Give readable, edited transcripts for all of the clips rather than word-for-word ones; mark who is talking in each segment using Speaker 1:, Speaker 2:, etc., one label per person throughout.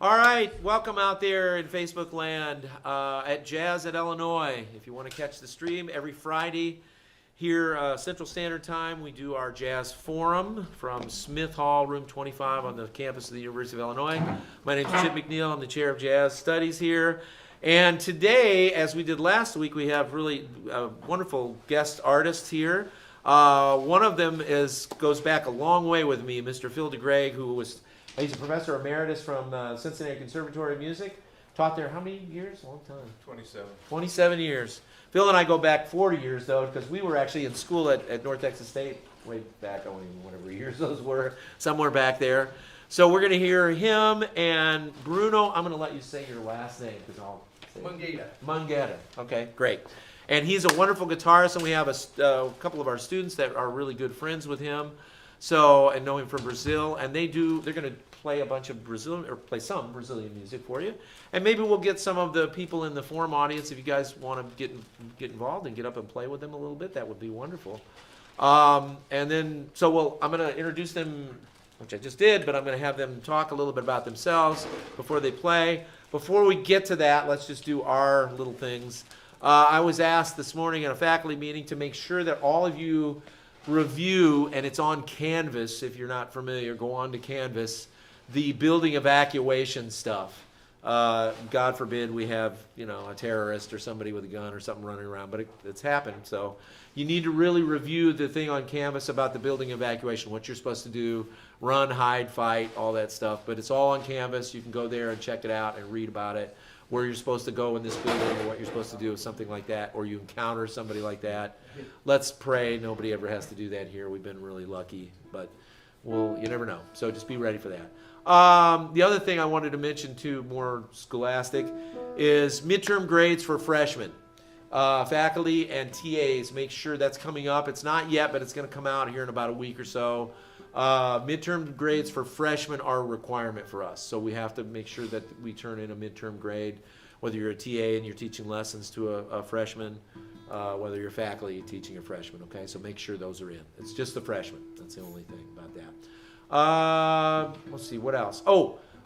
Speaker 1: All right, welcome out there in Facebook land at Jazz at Illinois. If you want to catch the stream, every Friday here, Central Standard Time, we do our Jazz Forum from Smith Hall, room 25 on the campus of the University of Illinois. My name is Chip McNeil. I'm the Chair of Jazz Studies here. And today, as we did last week, we have really wonderful guest artists here. One of them goes back a long way with me, Mr. Phil DeGreg, he's a professor emeritus from Cincinnati Conservatory of Music. Taught there how many years? A long time.
Speaker 2: 27.
Speaker 1: 27 years. Phil and I go back 40 years, though, because we were actually in school at North Texas State way back, I don't even know whatever years those were, somewhere back there. So we're going to hear him and Bruno. I'm going to let you say your last name, because I'll say
Speaker 2: Mangueira.
Speaker 1: Mangueira. Okay, great. And he's a wonderful guitarist, and we have a couple of our students that are really good friends with him. So, and know him from Brazil, and they're going to play a bunch of play some Brazilian music for you. And maybe we'll get some of the people in the forum audience, if you guys want to get involved and get up and play with them a little bit, that would be wonderful. And then, I'm going to introduce them, which I just did, but I'm going to have them talk a little bit about themselves before they play. Before we get to that, let's just do our little things. I was asked this morning at a faculty meeting to make sure that all of you review, and it's on Canvas. If you're not familiar, go on to Canvas, the building evacuation stuff. God forbid we have, a terrorist or somebody with a gun or something running around, but it's happened. So you need to really review the thing on Canvas about the building evacuation, what you're supposed to do, run, hide, fight, all that stuff. But it's all on Canvas. You can go there and check it out and read about it, where you're supposed to go in this building or what you're supposed to do with something like that, or you encounter somebody like that. Let's pray nobody ever has to do that here. We've been really lucky, but you never know. So just be ready for that. The other thing I wanted to mention too, more scholastic, is midterm grades for freshmen. Faculty and TAs, make sure that's coming up. It's not yet, but it's going to come out here in about a week or so. Midterm grades for freshmen are a requirement for us, so we have to make sure that we turn in a midterm grade, whether you're a TA and you're teaching lessons to a freshman, whether you're faculty teaching a freshman, okay? So make sure those are in. It's just the freshmen. That's the only thing about that. Let's see, what else?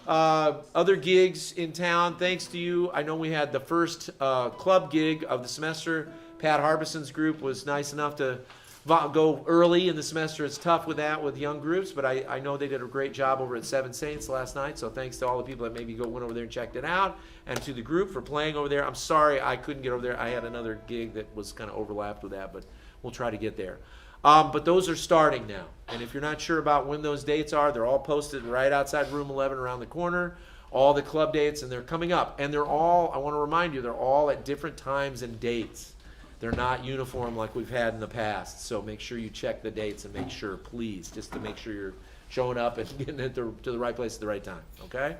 Speaker 1: Other gigs in town, thanks to you. I know we had the first club gig of the semester. Pat Harbison's group was nice enough to go early in the semester. It's tough with young groups, but I know they did a great job over at Seven Saints last night, so thanks to all the people that maybe went over there and checked it out, and to the group for playing over there. I'm sorry I couldn't get over there. I had another gig that was kind of overlapped with that, but we'll try to get there. But those are starting now, and if you're not sure about when those dates are, they're all posted right outside room 11 around the corner, all the club dates, and they're coming up, and they're all, I want to remind you, they're all at different times and dates. They're not uniform like we've had in the past, so make sure you check the dates and make sure, please, just to make sure you're showing up and getting to the right place at the right time, okay?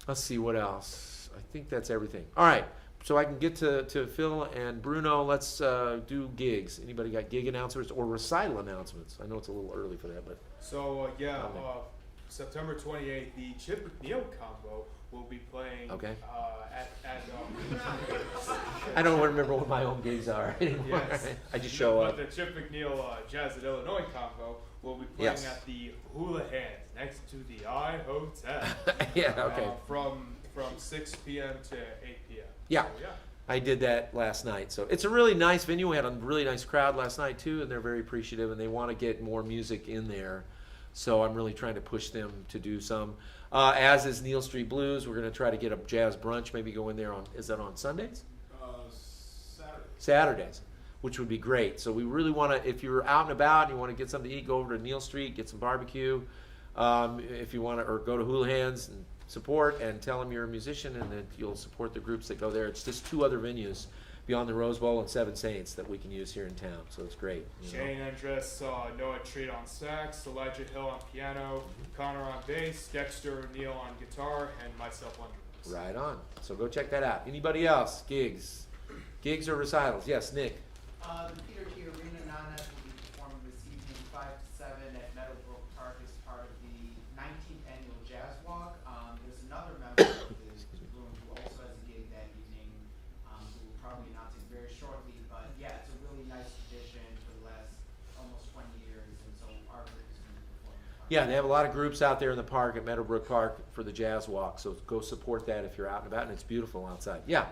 Speaker 1: Let's see, what else? I think that's everything. All right, so I can get to Phil and Bruno. Let's do gigs. Anybody got gig announcements or recital announcements? I know it's a little early for that, but...
Speaker 2: So, September 28th, the Chip McNeil combo will be playing
Speaker 1: I don't remember what my own gigs are anymore.
Speaker 2: Yes.
Speaker 1: I just show up.
Speaker 2: But the Chip McNeil Jazz at Illinois combo will be playing at the Hula Hands next to the I Hotel.
Speaker 1: Yeah, okay.
Speaker 2: From 6 p.m. to 8 p.m.
Speaker 1: Yeah.
Speaker 2: So, yeah.
Speaker 1: I did that last night. So it's a really nice venue. We had a really nice crowd last night too, and they're very appreciative, and they want to get more music in there. So I'm really trying to push them to do some. As is Neal Street Blues. We're going to try to get a jazz brunch, maybe go in there is that on Sundays? Saturdays, which would be great. So we really want to, if you're out and about and you want to get something to eat, go over to Neal Street, get some barbecue. If you want to, or go to Hula Hands and support and tell them you're a musician and that you'll support the groups that go there. It's just two other venues beyond the Rose Bowl and Seven Saints that we can use here in town. So it's great.
Speaker 2: Shane Andress, Noah Treat on sax, Elijah Hill on piano, Connor on bass, Dexter Neal on guitar, and myself on drums.
Speaker 1: Right on. So go check that out. Anybody else? Gigs or recitals? Yes, Nick.
Speaker 3: The Peter T. Arena Nanas will be performing this evening 5 to 7 at Meadowbrook Park as part of the 19th annual Jazz Walk. There's another member of the room who also has a gig that evening, who will probably announce it very shortly. But yeah, it's a really nice tradition for the last almost 20 years, and so our group is going to be performing
Speaker 1: Yeah, they have a lot of groups out there in the park at Meadowbrook Park for the Jazz Walk, so go support that if you're out and about, and it's beautiful outside. Yeah,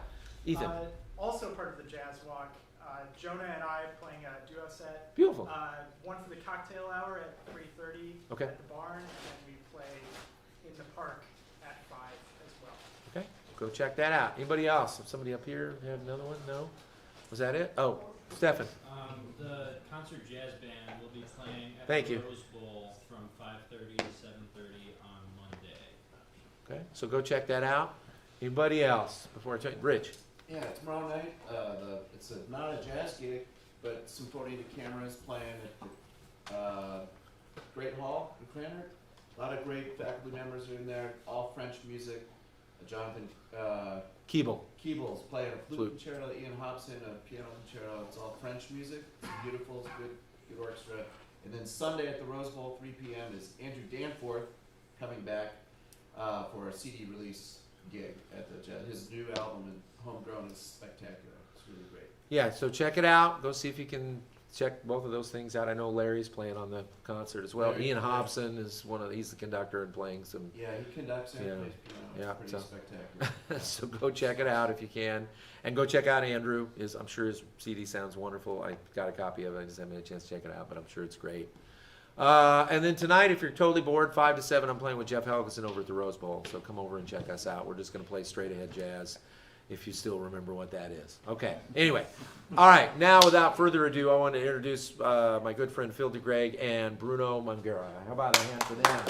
Speaker 1: Ethan.
Speaker 4: Also part of the Jazz Walk, Jonah and I playing a duo set.
Speaker 1: Beautiful.
Speaker 4: One for the cocktail hour at 3:30
Speaker 1: Okay.
Speaker 4: at the barn, and then we play in the park at 5 as well.
Speaker 1: Okay, go check that out. Anybody else? Somebody up here have another one? No? Was that it? Oh, Stefan.
Speaker 5: The concert jazz band will be playing at
Speaker 1: Thank
Speaker 5: the
Speaker 1: you.
Speaker 5: Rose Bowl from 5:30 to 7:30 on Monday.
Speaker 1: Okay, so go check that out. Anybody else before I tell you? Rich.
Speaker 6: Yeah, tomorrow night, it's not a jazz gig, but Symphony de Camera is playing at the Great Hall in Cranmer. A lot of great faculty members are in there, all French music. Jonathan
Speaker 1: Keeble.
Speaker 6: Keeble's playing a flute
Speaker 1: Flute.
Speaker 6: concerto, Ian Hobson a piano concerto. It's all French music. It's beautiful, it's good orchestra. And then Sunday at the Rose Bowl, 3 p.m. is Andrew Danforth coming back for a CD release gig at the jazz. His new album and Homegrown is spectacular. It's really great.
Speaker 1: Yeah, so check it out. Go see if you can check both of those things out. I know Larry's playing on the concert as well.
Speaker 6: Larry,
Speaker 1: Ian
Speaker 6: yeah.
Speaker 1: Hobson is he's the conductor and playing some.
Speaker 6: Yeah, he conducts and
Speaker 1: Yeah.
Speaker 6: plays piano.
Speaker 1: Yeah,
Speaker 6: It's
Speaker 1: so-
Speaker 6: pretty spectacular.
Speaker 1: So go check it out if you can, and go check out Andrew. I'm sure his CD sounds wonderful. I got a copy of it. I just haven't had a chance to check it out, but I'm sure it's great. And then tonight, if you're totally bored, 5 to 7, I'm playing with Jeff Helgeson over at the Rose Bowl. So come over and check us out. We're just going to play straight ahead jazz, if you still remember what that is. Okay. Anyway, all right. Now, without further ado, I want to introduce my good friend Phil DeGreg and Bruno Mangueira. How about a hand for them?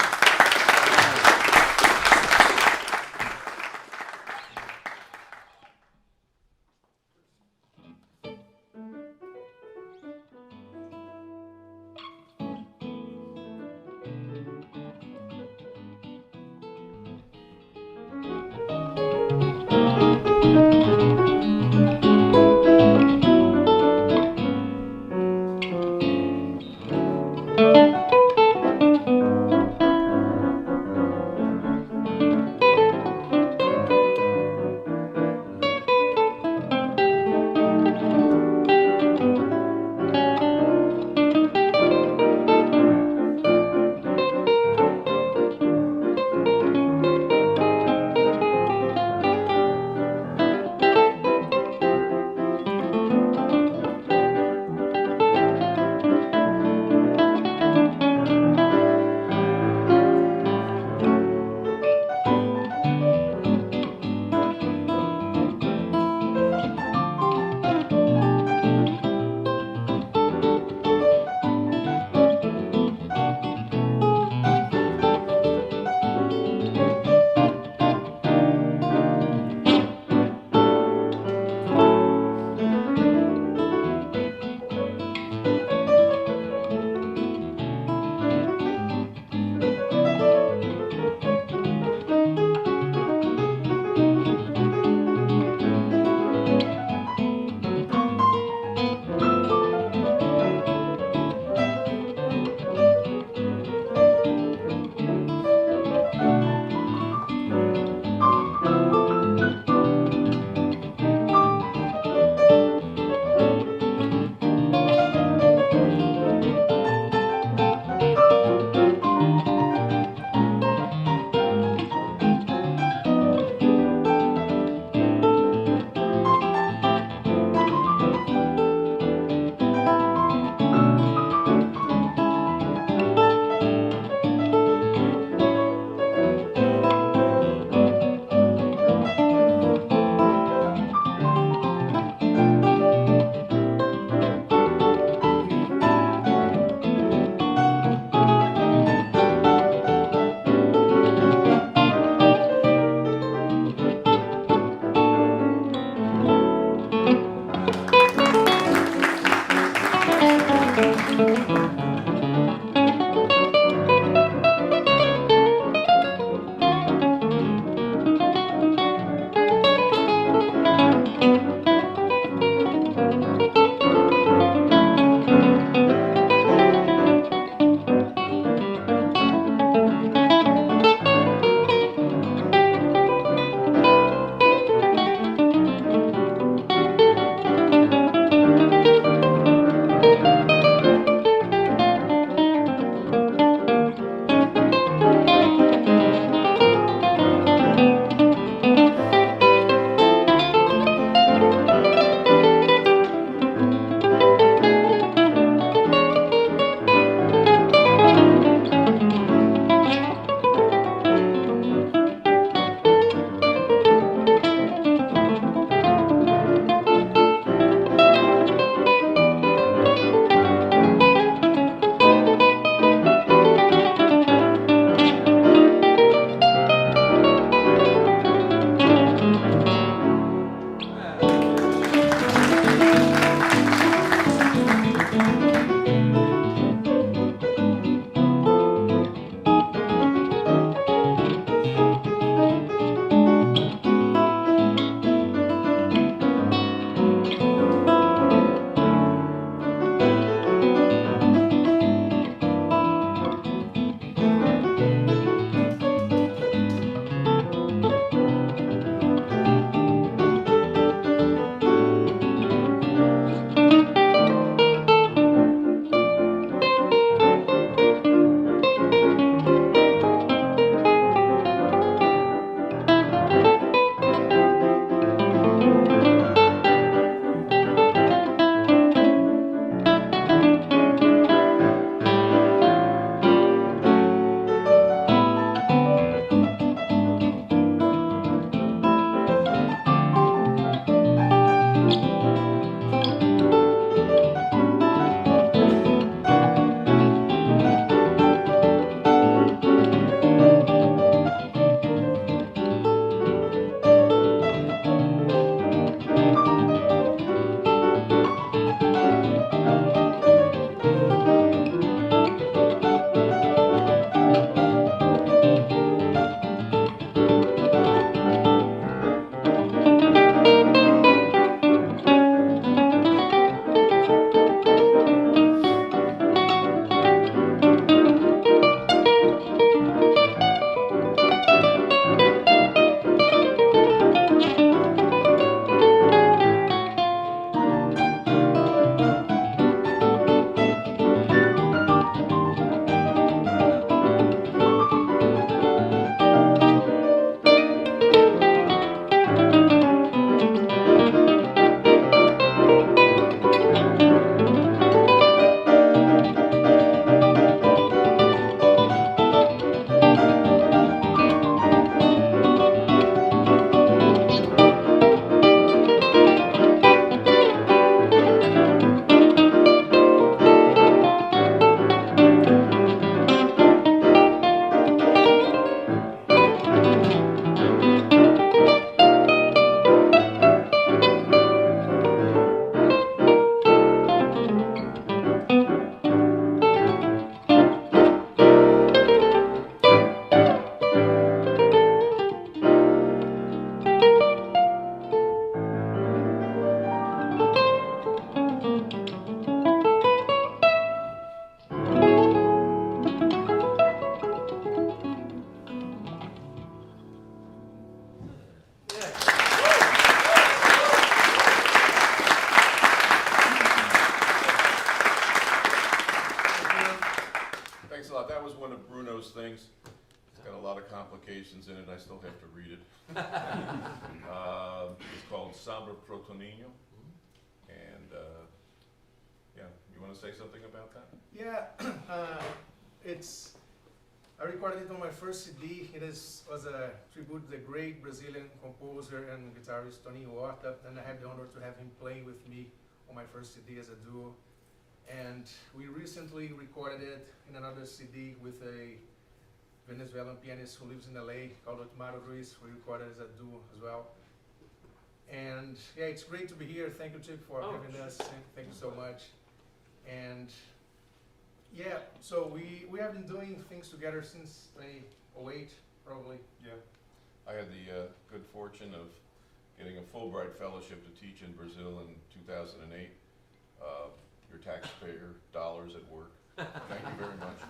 Speaker 7: complications in it. I still have to read it. It's called Samba Pro Tonino. And, yeah, you want to say something about that?
Speaker 8: Yeah, I recorded it on my first CD. Was a tribute to the great Brazilian composer and guitarist Toninho Horta, and I had the honor to have him playing with me on my first CD as a duo. And we recently recorded it in another CD with a Venezuelan pianist who lives in LA called Otmaro Ruiz. We recorded as a duo as well. And yeah, it's great to be here. Thank you, Chip, for having us. Thank you so much. And yeah, so we have been doing things together since 2008, probably.
Speaker 7: Yeah. I had the good fortune of getting a Fulbright fellowship to teach in Brazil in 2008. Your taxpayer dollars at work. Thank you very much.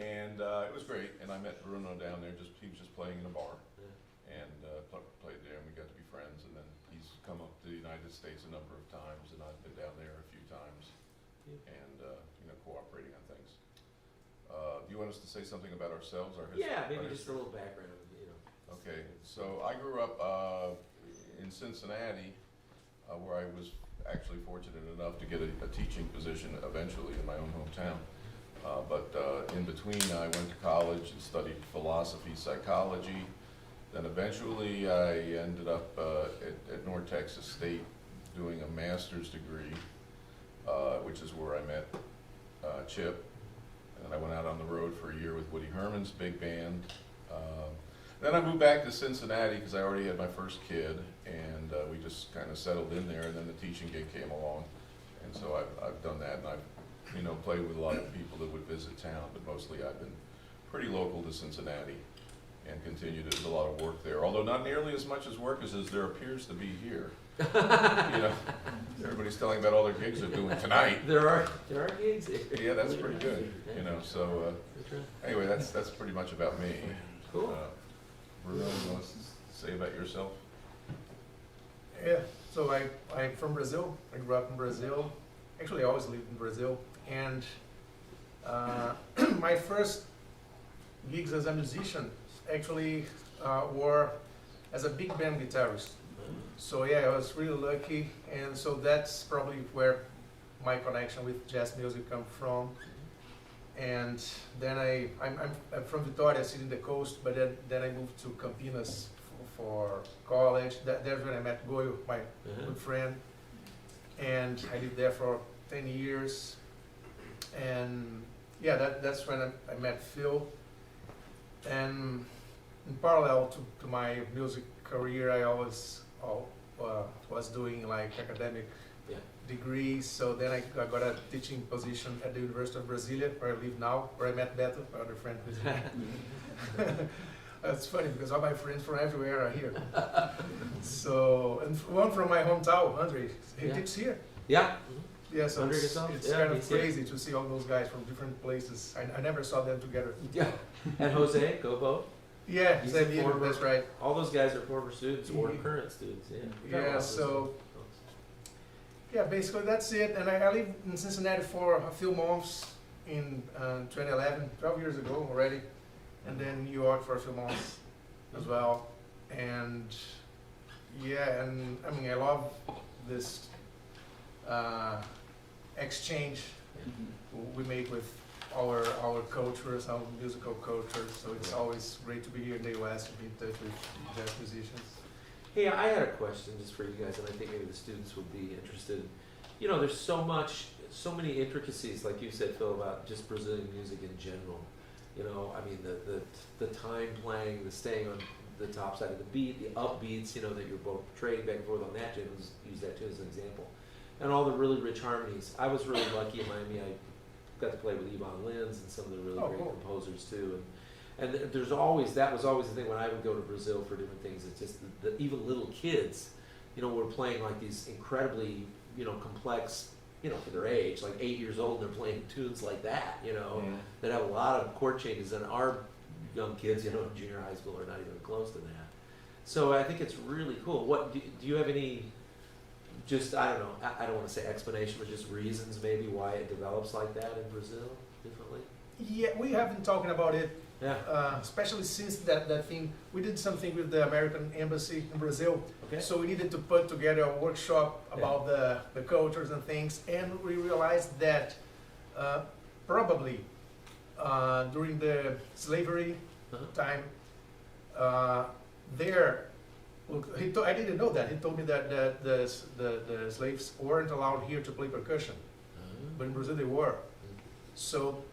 Speaker 7: And it was great. And I met Bruno down there. He was just playing in a bar, and played there, and we got to be friends. And then he's come up to the United States a number of times, and I've been down there a few times, and cooperating on things. Do you want us to say something about ourselves, our history?
Speaker 1: Yeah, maybe just a little background.
Speaker 7: Okay, so I grew up in Cincinnati, where I was actually fortunate enough to get a teaching position eventually in my own hometown. But in between, I went to college and studied philosophy, psychology. Then eventually, I ended up at North Texas State doing a master's degree, which is where I met Chip. And I went out on the road for a year with Woody Herman's big band. Then I moved back to Cincinnati because I already had my first kid, and we just kind of settled in there. And then the teaching gig came along, and so I've done that, and I've played with a lot of people that would visit town, but mostly I've been pretty local to Cincinnati, and continue to do a lot of work there. Although not nearly as much as work as there appears to be here. Everybody's telling about all their gigs they're doing tonight.
Speaker 1: There are gigs here.
Speaker 7: Yeah, that's pretty good. So anyway, that's pretty much about me.
Speaker 1: Cool.
Speaker 7: Bruno, you want to say about yourself?
Speaker 8: Yeah, so I'm from Brazil. I grew up in Brazil. Actually, I always lived in Brazil. And my first gigs as a musician actually were as a big band guitarist. So yeah, I was really lucky, and so that's probably where my connection with jazz music comes from. And then I'm from Vitória, city in the coast, but then I moved to Campinas for college. There's when I met Goyo, my good friend, and I lived there for 10 years. And yeah, that's when I met Phil. And in parallel to my music career, I always was doing like academic degrees. So then I got a teaching position at the University of Brasilia, where I live now, where I met Beto, my other friend who's here. It's funny because all my friends from everywhere are here. So, and one from my hometown, Andre, he teaches here.
Speaker 1: Yeah.
Speaker 8: Yeah, so it's
Speaker 1: Yeah,
Speaker 8: kind of crazy to see all those guys from different places. I never saw them together.
Speaker 1: Yeah. And Jose, Gobo.
Speaker 8: Yeah,
Speaker 1: He's
Speaker 8: Xavier,
Speaker 1: a former-
Speaker 8: that's right.
Speaker 1: All those guys are former students or current students. Yeah. We got a lot
Speaker 8: Yeah,
Speaker 1: of
Speaker 8: so
Speaker 1: those
Speaker 8: yeah, basically that's it. And I lived in Cincinnati for a few months in 2011, 12 years ago already, and then New York for a few months as well. And yeah, and I mean I love this exchange we make with our cultures, our musical culture. So it's always great to be here in the US and be in touch with jazz musicians.
Speaker 1: Hey, I had a question just for you guys, and I think maybe the students would be interested. There's so many intricacies, like you said, Phil, about just Brazilian music in general. I mean, the time playing, the staying on the top side of the beat, the upbeats, that you're both trading back and forth on that. Jim used that too as an example. And all the really rich harmonies. I was really lucky in Miami. I got to play with Yvonne Lins and some of the really great composers too. And that was always the thing when I would go to Brazil for different things. It's just even little kids, were playing like these incredibly, complex, for their age, like 8 years old, and they're playing tunes like that, that have a lot of chord changes. And our young kids, in junior high school are not even close to that. So I think it's really cool. What do you have any? Just, I don't know, I don't want to say explanation, but just reasons maybe why it develops like that in Brazil differently?
Speaker 8: Yeah, we have been talking about it
Speaker 1: Yeah.
Speaker 8: Especially since that thing, we did something with the American Embassy in Brazil.
Speaker 1: Okay.
Speaker 8: So we needed to put together a workshop
Speaker 1: Yeah.
Speaker 8: about the cultures and things, and we realized that probably during the slavery
Speaker 1: Uh-huh.
Speaker 8: time, there, look, I didn't know that. He told me that the slaves weren't allowed here to play percussion, but in Brazil they were. So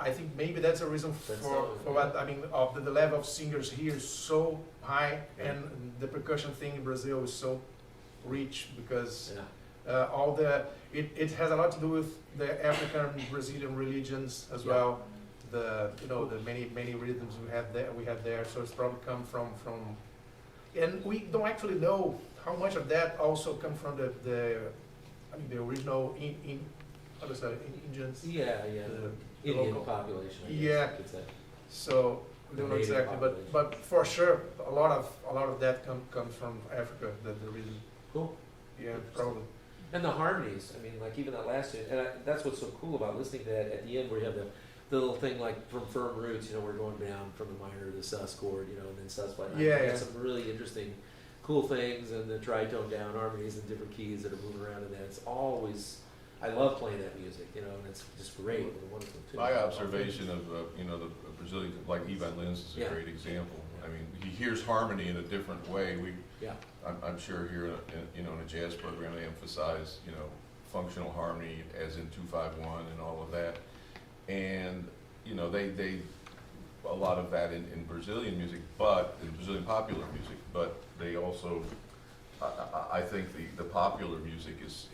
Speaker 8: I think maybe that's a reason
Speaker 1: That's
Speaker 8: for
Speaker 1: all,
Speaker 8: what, I mean, of the level of singers here is so high, and the percussion thing in Brazil is so rich because
Speaker 1: Yeah.
Speaker 8: all it has a lot to do with the African Brazilian religions as
Speaker 1: Yeah.
Speaker 8: well. The many rhythms we have there, so it's probably come from, and we don't actually know how much of that also come from the original how does that, Indians.
Speaker 1: Yeah,
Speaker 8: The
Speaker 1: Indian
Speaker 8: local-
Speaker 1: population, I guess.
Speaker 8: Yeah.
Speaker 1: you could say.
Speaker 8: So we don't know
Speaker 1: Native
Speaker 8: exactly,
Speaker 1: population.
Speaker 8: but for sure a lot of that comes from Africa. The rhythm.
Speaker 1: Cool.
Speaker 8: Yeah, probably.
Speaker 1: And the harmonies, I mean, like even that last tune, and that's what's so cool about listening to that at the end where you have the little thing like from Firm Roots, we're going down from the minor to the sus chord, and then sus by nine.
Speaker 8: Yeah,
Speaker 1: You
Speaker 8: yeah.
Speaker 1: got some really interesting, cool things, and the tritone down harmonies and different keys that are moving around in that. It's always, I love playing that music, and it's just great and wonderful too.
Speaker 7: My observation of, the Brazilian, like Ivan Lins is a
Speaker 1: Yeah.
Speaker 7: great example. I mean, he hears harmony in a different way.
Speaker 1: Yeah.
Speaker 7: I'm sure here, in a jazz program, they emphasize, functional harmony as in 2-5-1 and all of that. And, they a lot of that in Brazilian music, but in Brazilian popular music, but they also, I think the popular music is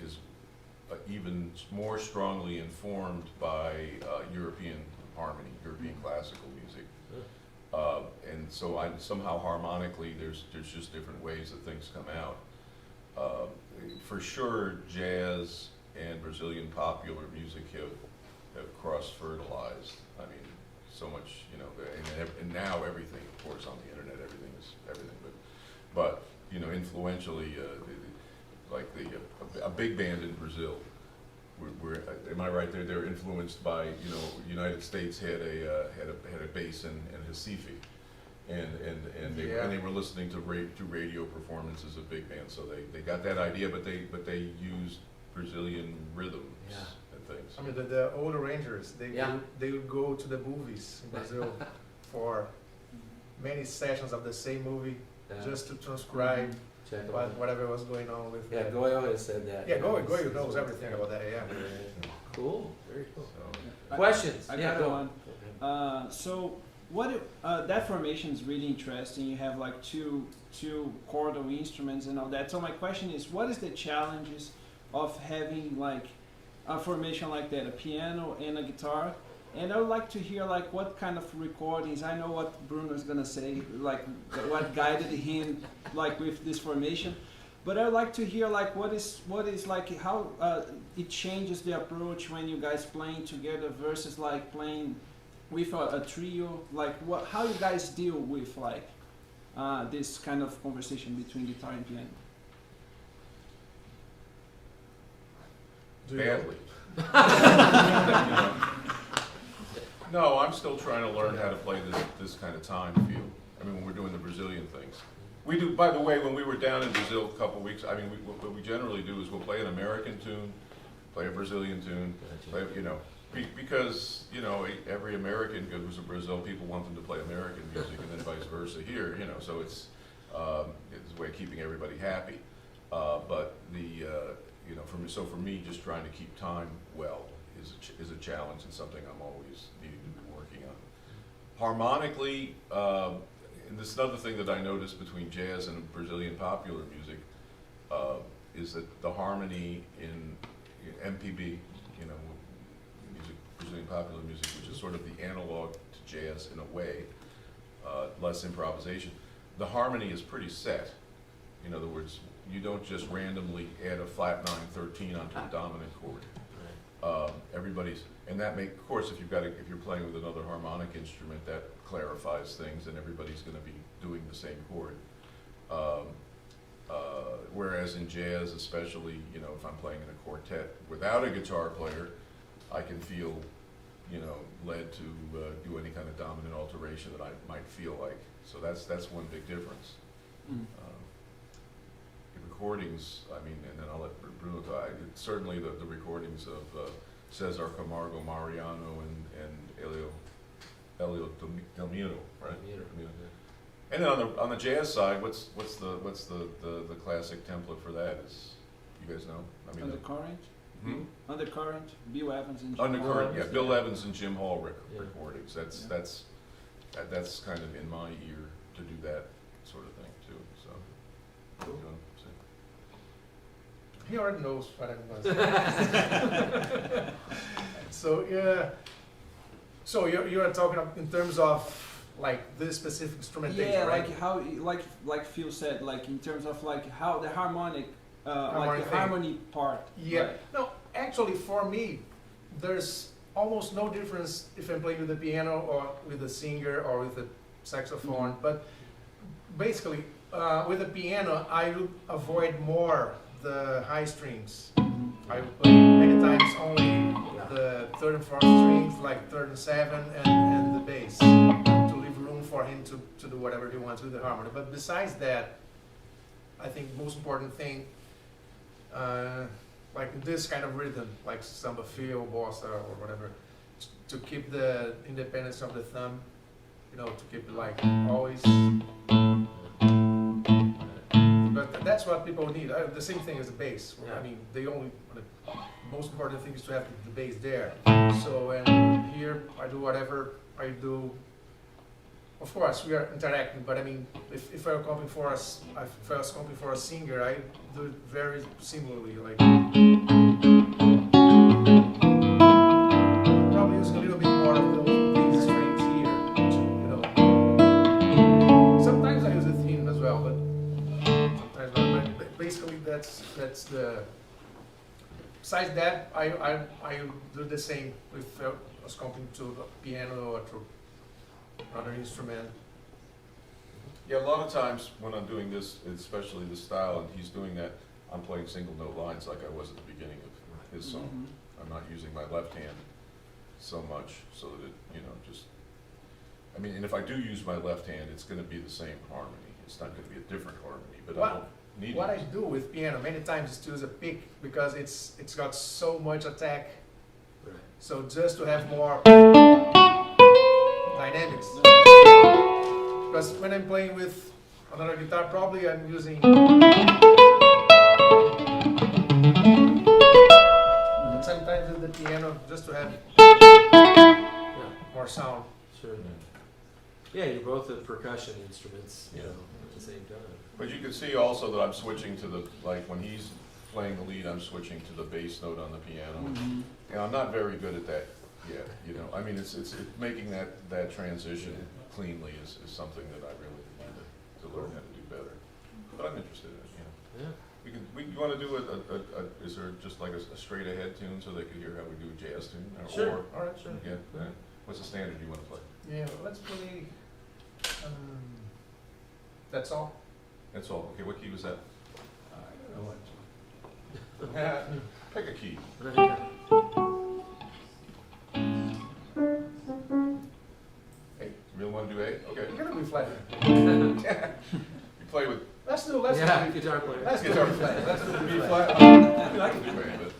Speaker 7: even more strongly informed by European harmony, European classical music. And so somehow harmonically, there's just different ways that things come out. For sure, jazz and Brazilian popular music have cross-fertilized. I mean, so much, and now everything, of course, on the internet, everything is everything. But influentially, like a big band in Brazil. Am I right? They're influenced by, United States had a bass in Recife, and they were listening to radio performances of big bands, so they got that idea, but they used Brazilian rhythms
Speaker 1: Yeah.
Speaker 7: and things.
Speaker 8: I mean, the old Rangers,
Speaker 1: Yeah.
Speaker 8: they would go to the movies in Brazil for many sessions of the same movie
Speaker 1: Yeah.
Speaker 8: just to transcribe
Speaker 1: Check them out.
Speaker 8: whatever was going on with.
Speaker 1: Yeah, Goyo has said that.
Speaker 8: Yeah, Goyo
Speaker 1: It's-
Speaker 8: knows everything about that. Yeah.
Speaker 1: Cool, very cool.
Speaker 7: So,
Speaker 1: Questions?
Speaker 9: I
Speaker 1: Yeah,
Speaker 9: got
Speaker 1: go.
Speaker 9: one. So that formation is really interesting. You have like two chordal instruments and all that. So my question is, what is the challenges of having like a formation like that, a piano and a guitar? And I would like to hear like what kind of recordings. I know what Bruno is gonna say, like what guided him like with this formation. But I would like to hear like what is like how it changes the approach when you guys playing together versus like playing with a trio. Like how you guys deal with like this kind of conversation between guitar and piano.
Speaker 7: badly. No, I'm still trying to learn how to play this kind of time feel. I mean, when we're doing the Brazilian things. We do, by the way, when we were down in Brazil a couple weeks, I mean, what we generally do is we'll play an American tune, play a Brazilian tune, play, because, every American goes to Brazil, people want them to play American music, and then vice versa here, so it's a way of keeping everybody happy. But for me, just trying to keep time well is a challenge and something I'm always needing to be working on. Harmonically, and this is another thing that I noticed between jazz and Brazilian popular music, is that the harmony in MPB, music, Brazilian popular music, which is sort of the analog to jazz in a way, less improvisation. The harmony is pretty set. In other words, you don't just randomly add a flat 9/13 onto a dominant chord. And that of course, if you're playing with another harmonic instrument, that clarifies things, and everybody's going to be doing the same chord. Whereas in jazz, especially, if I'm playing in a quartet without a guitar player, I can feel led to do any kind of dominant alteration that I might feel like. So that's one big difference.
Speaker 9: Mm.
Speaker 7: The recordings, I mean, and then I'll let Bruno talk. Certainly the recordings of Cesar Camargo Mariano and Elio Delmiro, right? Delmiro. And then on the jazz side, what's the classic template for that? Is you guys know? I mean,
Speaker 9: Undercurrent?
Speaker 7: Hmm?
Speaker 9: Undercurrent, Bill Evans and Jim
Speaker 7: Undercurrent,
Speaker 9: Hall.
Speaker 7: yeah, Bill Evans and Jim Hall recordings.
Speaker 9: Yeah.
Speaker 7: That's kind of in my ear to do that sort of thing too. So,
Speaker 1: Cool.
Speaker 7: you know,
Speaker 8: He already knows what I'm going to say. So yeah. So you're talking in terms of like this specific instrumentation,
Speaker 9: Yeah,
Speaker 8: right?
Speaker 9: like how, like Phil said, like in terms of like how the harmonic, like
Speaker 8: Harmonic
Speaker 9: the
Speaker 8: thing.
Speaker 9: harmony part.
Speaker 8: Yeah.
Speaker 9: right?
Speaker 8: No, actually, for me, there's almost no difference if I'm playing with the piano or with the singer or with the saxophone. But basically, with the piano, I would avoid more the high strings. I would play many times only the third and fourth strings, like third and seven, and the bass, to leave room for him to do whatever he wants with the harmony. But besides that, I think most important thing, like this kind of rhythm, like samba feel, bossa, or whatever, to keep the independence of the thumb, to keep it like always. But that's what people need. The same thing as the bass.
Speaker 1: Yeah.
Speaker 8: I mean, the most important thing is to have the bass there. So, and here I do whatever I do. Of course, we are interacting, but I mean, if I was coming for a singer, I do it very similarly. Like probably using a little bit more of these strings here. Sometimes I use a theme as well, but sometimes not. But basically, that's the. Besides that, I do the same if I was coming to the piano or to another instrument.
Speaker 7: Yeah, a lot of times when I'm doing this, especially this style, and he's doing that, I'm playing single note lines like I was at the beginning of his song.
Speaker 9: Mhm.
Speaker 7: I'm not using my left hand so much, so that it, just. I mean, and if I do use my left hand, it's going to be the same harmony. It's not going to be a different harmony, but I don't need
Speaker 8: What I
Speaker 7: to.
Speaker 8: do with piano many times is to use a pick because it's got so much attack.
Speaker 1: Right.
Speaker 8: So just to have more dynamics. Because when I'm playing with another guitar, probably I'm using. Sometimes with the piano, just to have
Speaker 1: Yeah.
Speaker 8: more sound.
Speaker 1: Sure. Yeah, you're both the percussion instruments,
Speaker 7: Yeah.
Speaker 1: at the same time.
Speaker 7: But you can see also that I'm switching to when he's playing the lead, I'm switching to the bass note on the piano.
Speaker 9: Mhm.
Speaker 7: And I'm not very good at that yet, I mean, it's making that transition cleanly is something that I really need to learn how to do better. But I'm interested in it,
Speaker 1: Yeah.
Speaker 7: You want to do is there just like a straight ahead tune so they could hear how we do a jazz tune?
Speaker 1: Sure.
Speaker 8: All right, sure.
Speaker 7: Yeah, what's the standard you want to play?
Speaker 8: Yeah, let's play. That's all.
Speaker 7: That's all, okay, what key was that?
Speaker 8: I don't know actually.
Speaker 7: Pick a key.
Speaker 8: Hey,
Speaker 7: You really want to do A? Okay.
Speaker 8: we're gonna be flat.
Speaker 7: You play with
Speaker 8: Let's do
Speaker 1: Yeah, guitar player.
Speaker 8: let's do
Speaker 7: Guitar
Speaker 8: B flat. Let's do B flat.
Speaker 7: I mean, I can do A, but.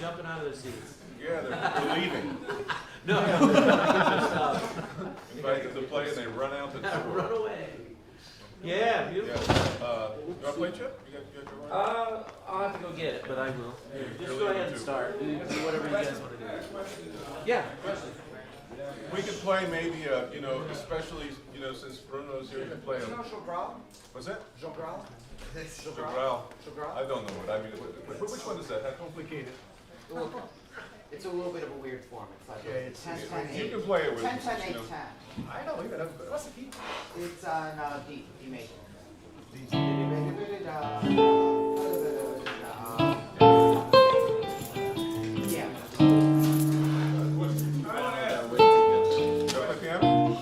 Speaker 1: jumping out of their seats.
Speaker 7: Yeah, they're leaving.
Speaker 1: No.
Speaker 7: Invited to play and they run out the door.
Speaker 1: Run away. Yeah, beautiful.
Speaker 7: You want to play, Chip? You got your line?
Speaker 1: I'll have to go get it, but I will. Just
Speaker 7: You're
Speaker 1: go ahead
Speaker 7: leaving
Speaker 1: and
Speaker 7: too.
Speaker 1: start. Do whatever you guys want to do. Yeah.
Speaker 7: We could play maybe, especially, since Bruno's here, we could play a... What's that? Jogral. I don't know what, I mean, which one is that? How complicated?
Speaker 3: It's a little bit of a weird form. It's like
Speaker 8: Yeah, it's-
Speaker 3: 10, 10,
Speaker 7: You
Speaker 3: 8.
Speaker 7: can play it with
Speaker 3: 10,
Speaker 7: us,
Speaker 3: 10, 8,
Speaker 7: you know.
Speaker 3: 10.
Speaker 8: I know, even what's the key?
Speaker 3: It's on D major. Yeah.
Speaker 7: You play piano?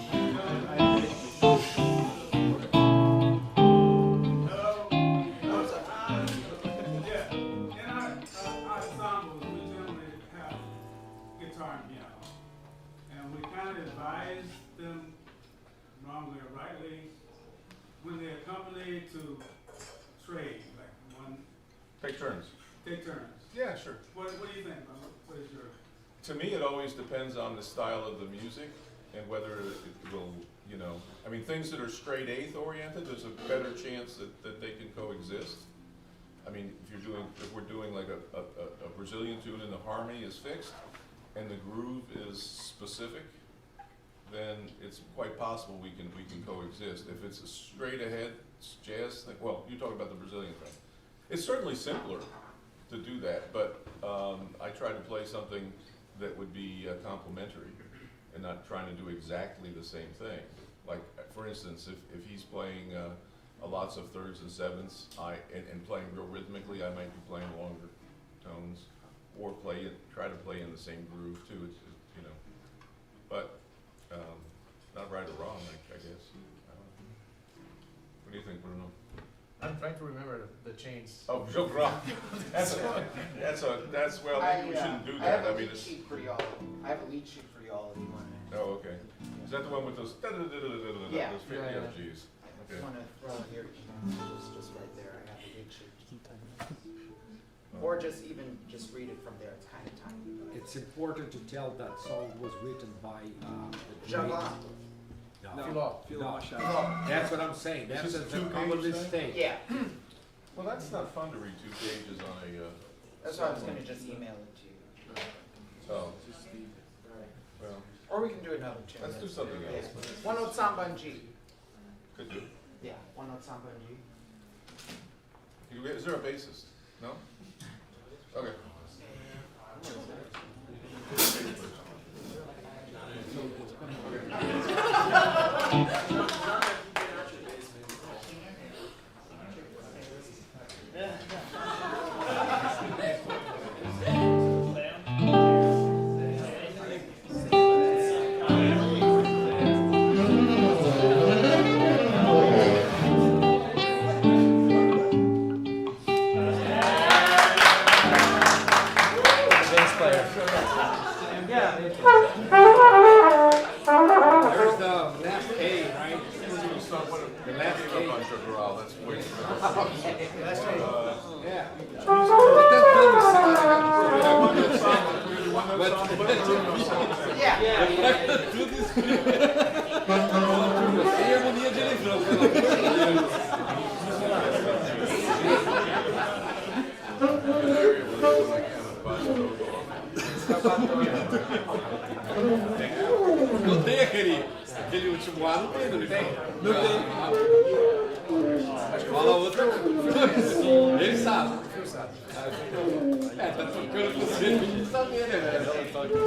Speaker 10: Yeah, in our ensembles, we generally have guitar and piano. And we kind of advise them, wrongly or rightly, when they accompany to trade, like one,
Speaker 7: Take turns.
Speaker 10: take turns.
Speaker 7: Yeah, sure.
Speaker 10: What do you think? What is your?
Speaker 7: To me, it always depends on the style of the music and whether it will, things that are straight eighth oriented, there's a better chance that they can coexist. I mean, if we're doing like a Brazilian tune and the harmony is fixed and the groove is specific, then it's quite possible we can coexist. If it's a straight ahead jazz thing, well, you talk about the Brazilian thing. It's certainly simpler to do that, but I try to play something that would be complementary and not trying to do exactly the same thing. Like, for instance, if he's playing lots of thirds and sevenths and playing real rhythmically, I might be playing longer tones or try to play in the same groove too. But not right or wrong, I guess. What do you think, Bruno?
Speaker 8: I'm trying to remember the chains.
Speaker 7: Oh, Jogral. Well, maybe we shouldn't do
Speaker 3: I
Speaker 7: that.
Speaker 3: have a
Speaker 7: I mean,
Speaker 3: lead
Speaker 7: it's,
Speaker 3: sheet for y'all. I have a lead sheet for y'all if you want it.
Speaker 7: oh, okay. Is that the one with those,
Speaker 3: Yeah.
Speaker 7: those 50
Speaker 8: Yeah, yeah.
Speaker 7: G's?
Speaker 3: I
Speaker 7: Okay.
Speaker 3: want to throw it here, just right Or just even just read it from there. It's kind of tiny.
Speaker 11: It's important to tell that song was written by the great.
Speaker 3: Java.
Speaker 11: No,
Speaker 9: Phil
Speaker 11: no,
Speaker 9: Machado.
Speaker 11: that's what I'm saying.
Speaker 7: Is
Speaker 11: That's
Speaker 7: this
Speaker 11: a
Speaker 7: a two-page
Speaker 11: common
Speaker 7: thing?
Speaker 11: mistake.
Speaker 3: Yeah.
Speaker 7: Well, that's not fun to read 2 pages on a,
Speaker 3: That's why I was gonna just email it to you.
Speaker 7: oh, well,
Speaker 3: Or we can do another tune.
Speaker 7: let's do something else.
Speaker 3: One note samba in G.
Speaker 7: Could do.
Speaker 3: Yeah, one note samba in G.
Speaker 7: Is there a bassist? No? Okay.
Speaker 1: Bass player.
Speaker 11: There's the last A, right? The last
Speaker 7: Up
Speaker 11: A.
Speaker 7: on Sugar Isle, that's way too much.
Speaker 11: Yeah. Não tem aquele último A, não tem, não tem? Não tem. Fala outra coisa. Ele sabe. É, tá tocando com você, não sabia, né, velho? Ela toca com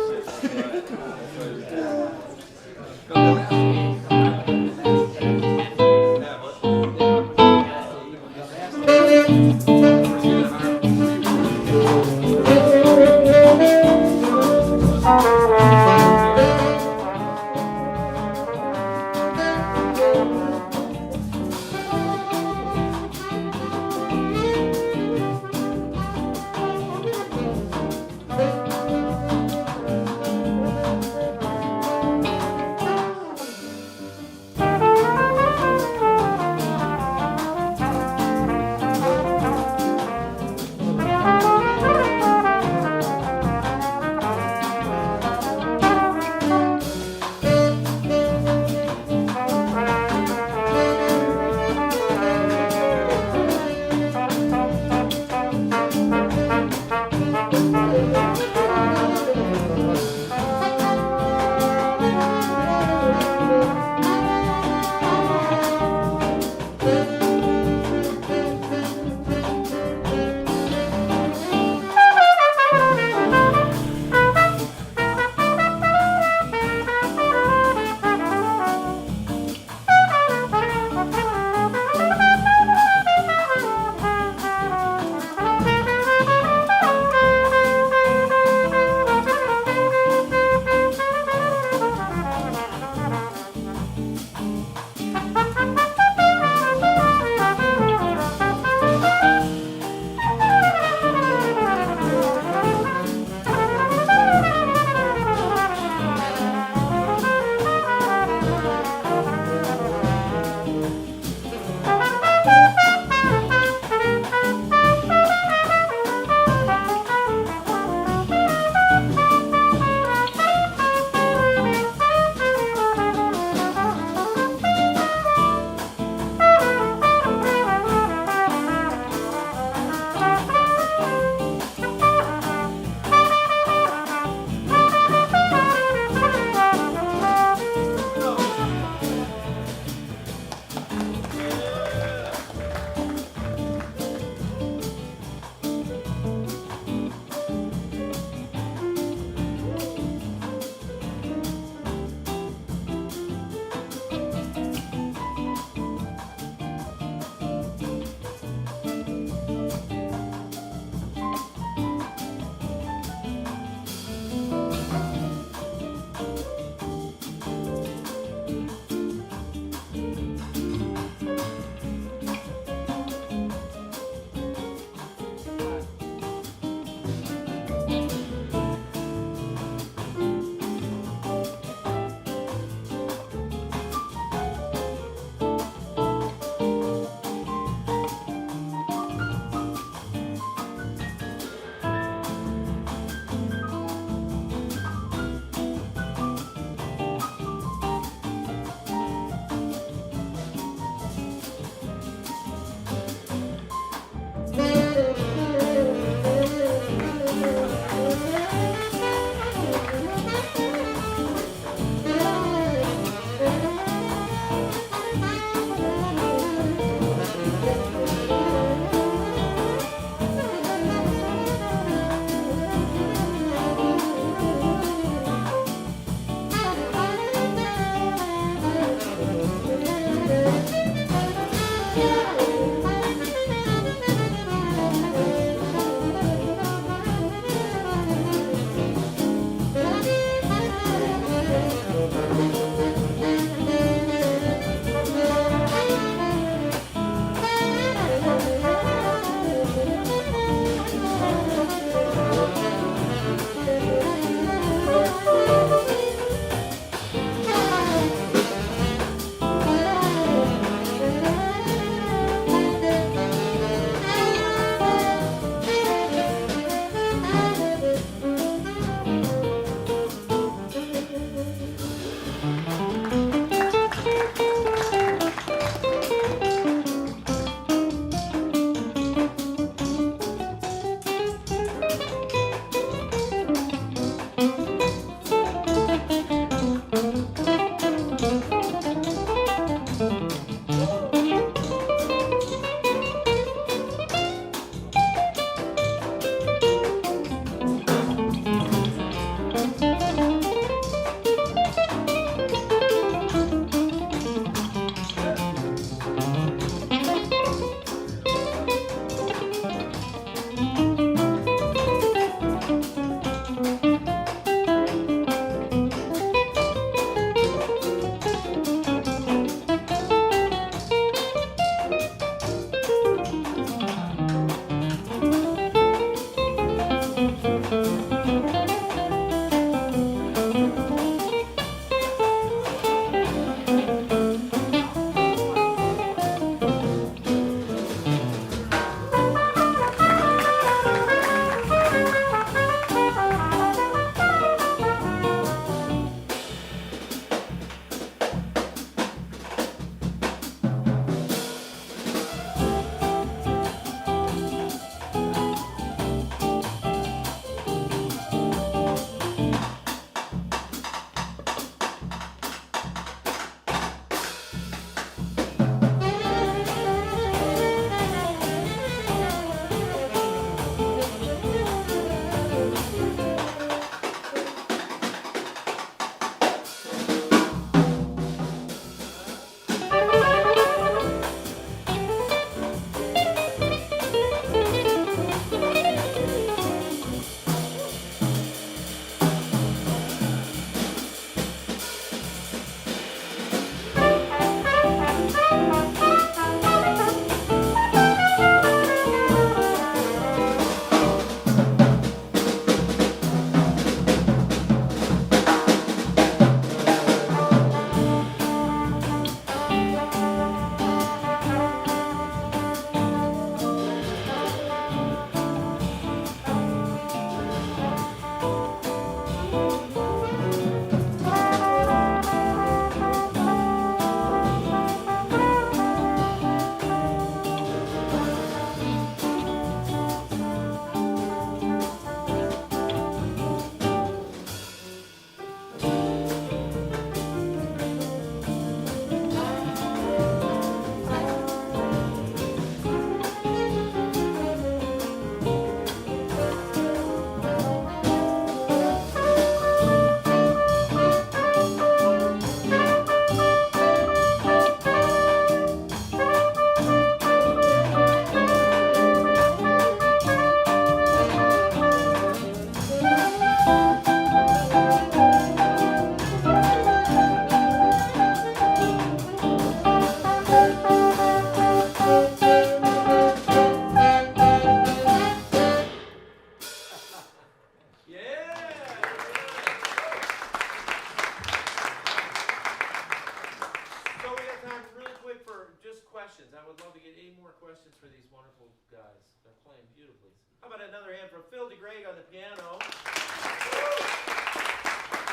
Speaker 1: wonderful guys. They're playing beautifully. How about another hand for Phil DeGreg on the piano?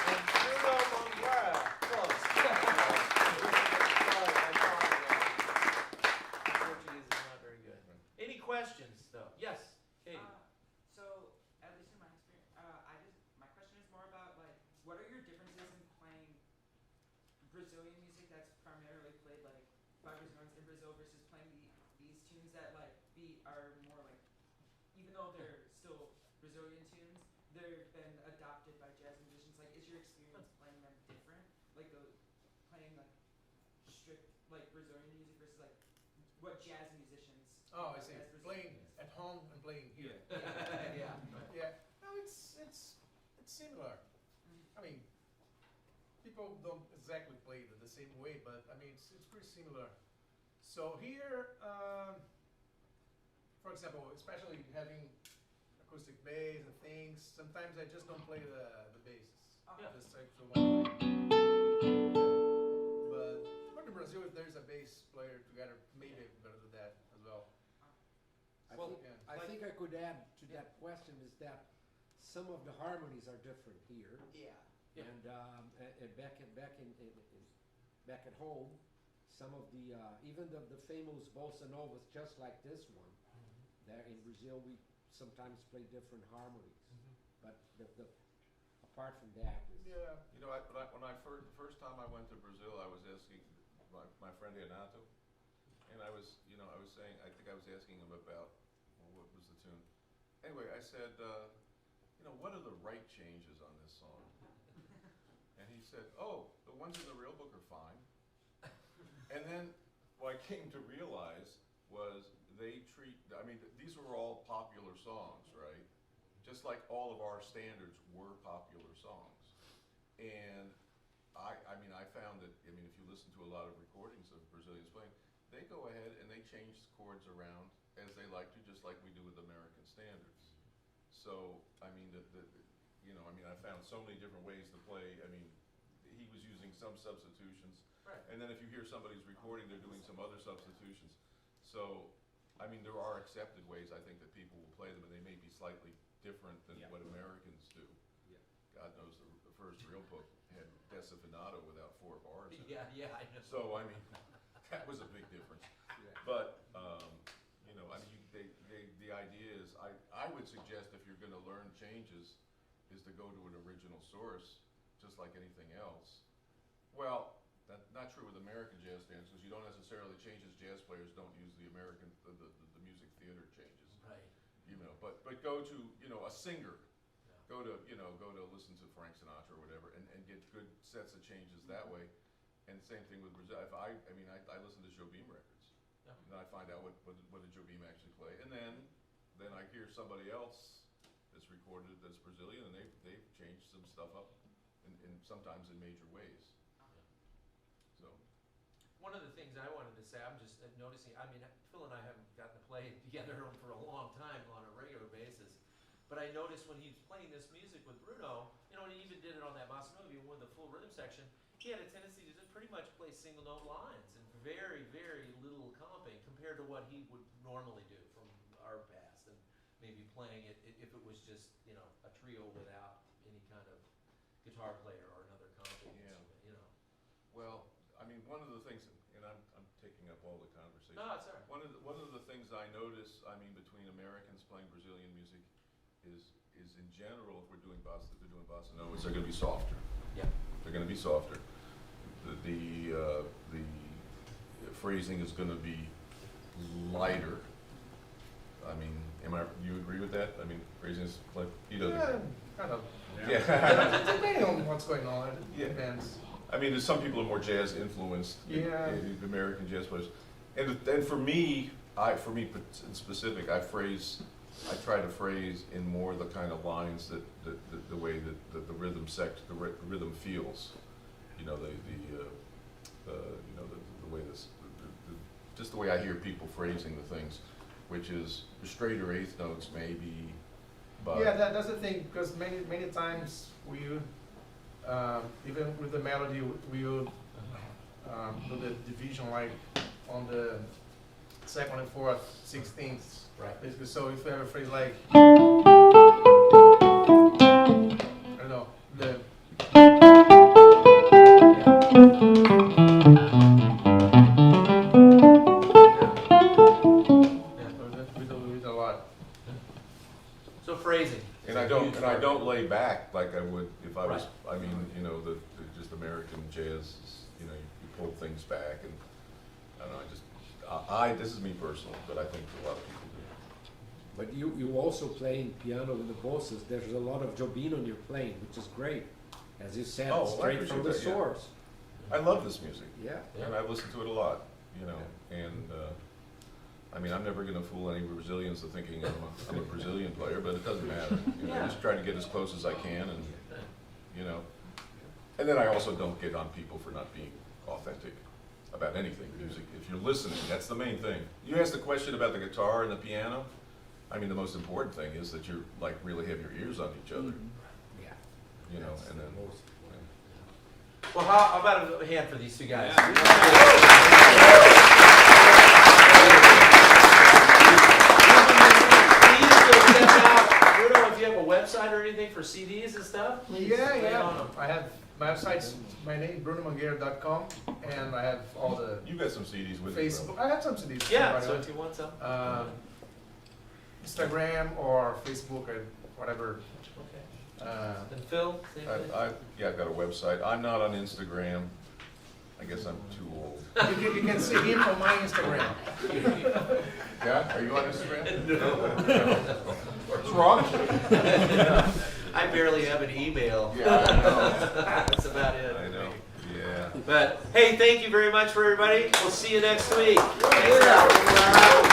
Speaker 1: And Bruno Mangueira. Close. Sorry, I apologize. Portuguese is not very good. Any questions, though? Yes, Katie.
Speaker 12: So, at least in my experience, my question is more about like, what are your differences in playing Brazilian music that's primarily played like by Brazilians in Brazil versus playing these tunes that like are more like, even though they're still Brazilian tunes, they've been adopted by jazz musicians. Like, is your experience playing them different? Like playing like strict like Brazilian music versus like what jazz musicians?
Speaker 8: Oh, I see.
Speaker 12: as Brazilian
Speaker 8: Playing
Speaker 12: music?
Speaker 8: at home and playing here.
Speaker 12: Yeah.
Speaker 8: Yeah. No, it's similar. I mean, people don't exactly play it the same way, but I mean, it's pretty similar. So here, for example, especially having acoustic bass and things, sometimes I just don't play the basses.
Speaker 12: Yeah.
Speaker 8: Just actual one. But in Brazil, if there's a bass player together, maybe I'm gonna do that as well.
Speaker 11: I think I could add to that question is that some of the harmonies are different here.
Speaker 3: Yeah.
Speaker 11: And back at home, some of the even the famous bossa novas, just like this one, there in Brazil we sometimes play different harmonies. But the apart from that,
Speaker 8: Yeah.
Speaker 7: You know, the first time I went to Brazil, I was asking my friend Renato, and I was saying, I think I was asking him about, well, what was the tune? Anyway, I said, what are the right changes on this song? And he said, oh, the ones in the real book are fine. And then what I came to realize was these were all popular songs, right? Just like all of our standards were popular songs. And I found that, if you listen to a lot of recordings of Brazilians playing, they go ahead and they change chords around as they like to, just like we do with American standards. So, I found so many different ways to play. He was using some substitutions.
Speaker 1: Right.
Speaker 7: And then if you hear somebody's recording, they're doing some other substitutions. So, there are accepted ways, I think, that people will play them, and they may be slightly different than what Americans do.
Speaker 11: Yeah.
Speaker 7: God knows the first real book had desafinado without 4 bars in it.
Speaker 1: Yeah, I know.
Speaker 7: So, that was a big difference.
Speaker 11: Yeah.
Speaker 7: But, the idea is, I would suggest if you're gonna learn changes, is to go to an original source, just like anything else. Well, that's not true with American jazz standards, because you don't necessarily change as jazz players don't use the American, the music theater changes.
Speaker 1: Right.
Speaker 7: But go to, a singer,
Speaker 1: Yeah.
Speaker 7: go to listen to Frank Sinatra or whatever, and get good sets of changes that way. And same thing with Brazil. I listen to Jobim records.
Speaker 1: Yeah.
Speaker 7: And then I find out what did Jobim actually play, and then I hear somebody else that's recorded that's Brazilian, and they've changed some stuff up, in sometimes in major ways. So.
Speaker 1: One of the things I wanted to say, I'm just noticing, Phil and I haven't gotten to play together for a long time on a regular basis, but I noticed when he was playing this music with Bruno, and he even did it on that bossa nova, even with the full rhythm section, he had a tendency to just pretty much play single note lines and very, very little comping compared to what he would normally do from our past, and maybe playing it if it was just, a trio without any kind of guitar player or another comping instrument,
Speaker 7: Well, one of the things, and I'm taking up all the conversation.
Speaker 1: No, it's all right.
Speaker 7: One of the things I notice, between Americans playing Brazilian music is in general, if they're doing bossa novas, they're going to be softer.
Speaker 1: Yeah.
Speaker 7: They're going to be softer. The phrasing is going to be lighter. You agree with that? Phrasing is like, he doesn't.
Speaker 8: Yeah, kind of.
Speaker 7: Yeah.
Speaker 8: Depending on what's going on, it
Speaker 7: Yeah.
Speaker 8: depends.
Speaker 7: There's some people who are more jazz influenced.
Speaker 8: Yeah.
Speaker 7: American jazz players. And for me in specific, I try to phrase in more the kind of lines that the way that the rhythm rhythm feels. The way just the way I hear people phrasing the things, which is straighter eighth notes maybe, but
Speaker 8: Yeah, that's the thing, because many times we even with the melody we would do the division like on the second and fourth, 16th.
Speaker 1: Right.
Speaker 8: Basically, so if you have a phrase like, I don't know, the we do a lot.
Speaker 1: So phrasing.
Speaker 7: And I don't lay back like I would if I was,
Speaker 1: Right.
Speaker 7: I mean, you know, the just American jazz, is, you know, you pull things back and, I don't know, this is me personally, but I think a lot of people do.
Speaker 11: But you also playing piano with the bosses. There's a lot of Jobim on your playing, which is great. As you said,
Speaker 7: Oh, I
Speaker 11: straight from the
Speaker 7: appreciate that, yeah.
Speaker 11: source.
Speaker 7: I love this music.
Speaker 11: Yeah.
Speaker 7: And I listen to it a lot, you know, and, I mean, I'm never gonna fool any Brazilians into thinking I'm a Brazilian player, but it doesn't matter. You know, I just try to get as close as I can and, you know. And then I also don't get on people for not being authentic about anything, music. If you're listening, that's the main thing. You asked the question about the guitar and the piano. I mean, the most important thing is that you're, like, really have your ears on each other,
Speaker 11: Yeah.
Speaker 7: you know, and then.
Speaker 1: Well, how about a hand for these two guys? Bruno, if you have a website or anything for CDs and stuff, please lay on them.
Speaker 8: I have my website's my name, BrunoMangueira.com, and I have all the
Speaker 7: You got some CDs with you,
Speaker 8: Facebook.
Speaker 7: bro.
Speaker 8: I have some CDs.
Speaker 1: Yeah,
Speaker 8: by the
Speaker 1: so
Speaker 8: way.
Speaker 1: if you want some.
Speaker 8: Instagram or Facebook or whatever.
Speaker 1: Okay. And Phil, same thing?
Speaker 7: I've got a website. I'm not on Instagram. I guess I'm too old.
Speaker 8: You can see him on my Instagram.
Speaker 7: Yeah, are you on Instagram?
Speaker 1: No.
Speaker 7: What's wrong?
Speaker 1: I barely have an email.
Speaker 7: Yeah, I know.
Speaker 1: That's about it.
Speaker 7: I know, yeah.
Speaker 1: But hey, thank you very much for everybody. We'll see you next week. Thanks,